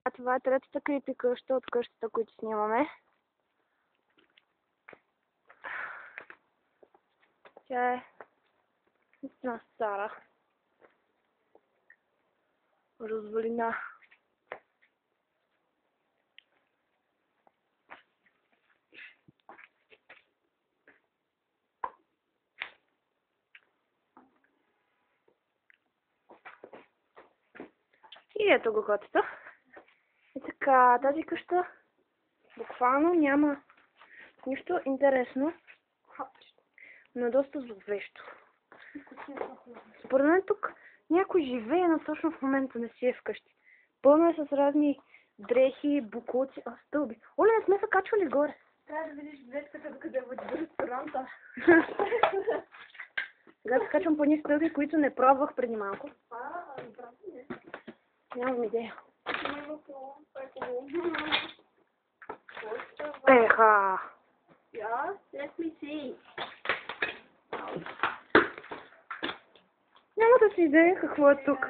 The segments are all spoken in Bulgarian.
А това е третата крипи къща от къщата, които снимаме. Тя е наистина стара. Развалина. И ето го котето. И така, тази къща буквално няма нищо интересно, но е доста зловещо. Според мен тук някой живее, но точно в момента не си е вкъщи. Пълно е с разни дрехи, букуци, стълби. Оле, не сме се качвали горе. Трябва да видиш гледката, докъде води до ресторанта. Сега се качвам по едни стълби, които не пробвах преди малко. Правда не. Нямам идея. Еха. Еха! Yeah, let me see. Няма да си идея какво е тук.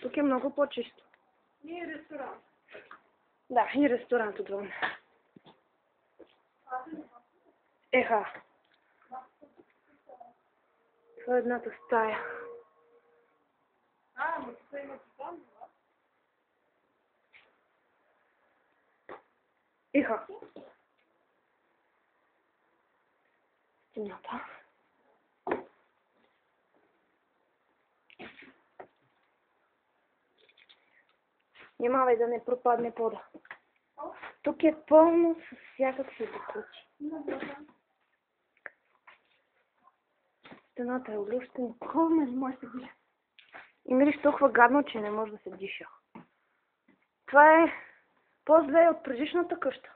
Тук е много по-чисто. Не е ресторант. Да, и ресторант отвън. Еха! Това е едната стая. Но тук има там, да? Еха! Стената. Внимавай да не пропадне пода. Тук е пълно с всякакви букуци. Стената е облющена. Колно не може да се диша. И мириш толкова гадно, че не може да се диша. Това е по-зле от предишната къща.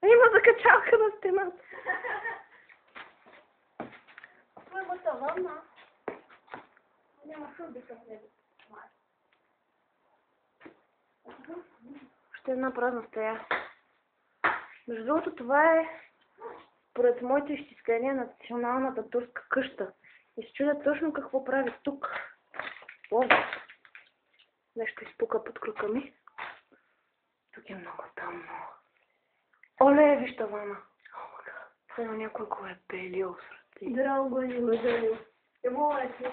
Има закачалка на стената. Това е тавана. Няма шуби с него. Още една празна стая. Между другото, това е според моите изчисления националната турска къща. И се чудя точно какво прави тук. О, нещо изпука под кръка ми. Тук е много тъмно. Оле, виж тавана. Само някой го е пелил срати. Драго е мъжело. Моля ти.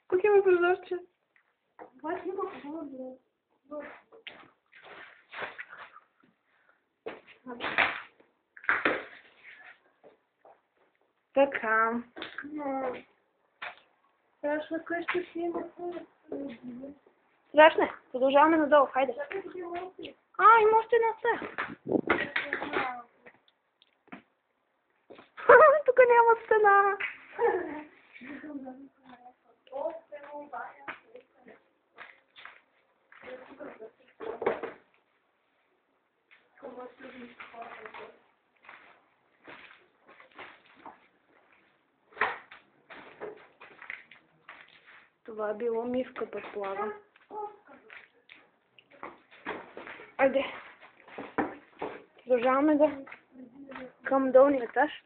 Тук има прозорче. Баш има какво да. Така. Страшна къща си има. Страшно е. Продължаваме надолу. Хайде. Има още една стая. Тук няма стена. Това е било мивка, предполагам. Айде. Продължаваме да към долния етаж.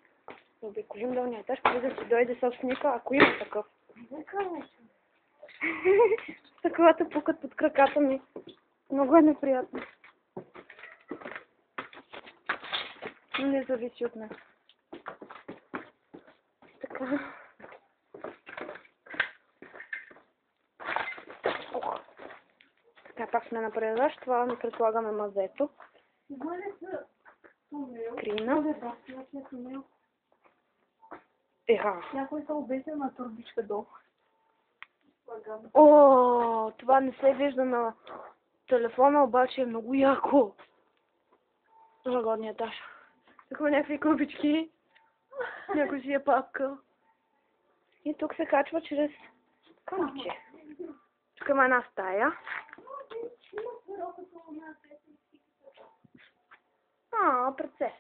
Да обиколим долния етаж, преди да си дойде собственика, ако има такъв. Стъклата пукат под краката ми. Много е неприятно. Не зависи от нас. Така. Така, пак сме на предаж. Това не предполагаме мазето. Крина. Еха. Някой се обесил на турбичка долу. О, това не се вижда на телефона, обаче е много яко. На горния етаж. Тук има някакви кубички. Някой си е папкал. И тук се качва чрез камъче. Тук има една стая. Процес.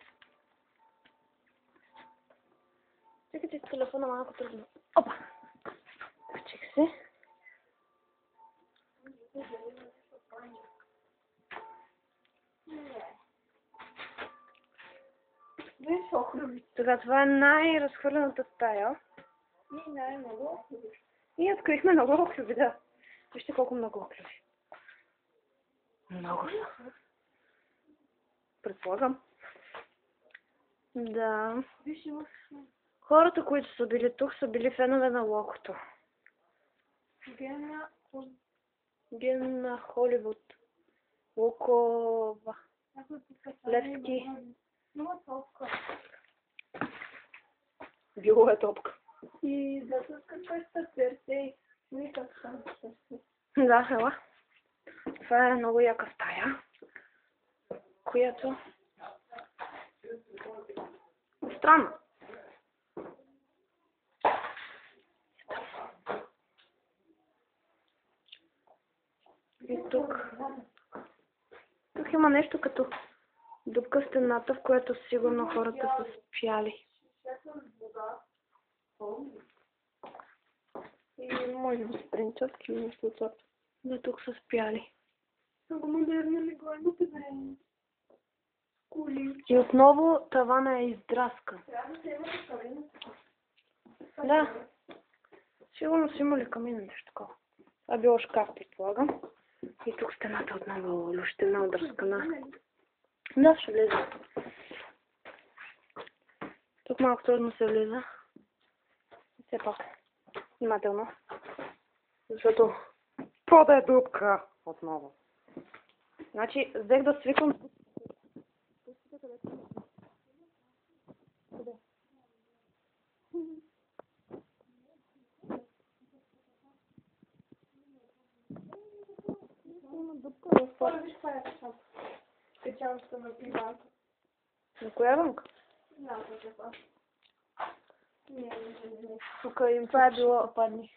Чекайте с телефона малко трудно. Опа! Качих се. Сега това е най-разхвърлената стая. И най-много охлюби. И открихме много охлюби, да. Вижте колко много клюви. Много са. Предполагам. Да. Виж, имаш Хората, които са били тук, са били фенове на Локото. гена. Ген на Холивуд. Локова. Левски. Има топка. Било е топка. И да се къща Персей. Никак съм също. Да, ела. Това е много яка стая, която... Странно. И тук... Тук има нещо като дупка в стената, в която сигурно хората са спяли. И може би спринчатки или нещо от сорта. Да, тук са спяли. Много модерно легло, имате време. Кули. И отново тавана е издраскан. Трябва да се имате камина. Да. Сигурно са имали камина, нещо такова. Това било шкаф, предполагам. И тук стената отново е лющена, отдръскана. Да, ще влезе. Тук малко трудно се влиза. Все пак. Внимателно. Защото пода е дупка. Отново. Значи, взех да свиквам. Има дупка в Първо виж това е така. Качавам се на пиванка. На коя рамка? Знам какво. Не. Тук им това е било падни.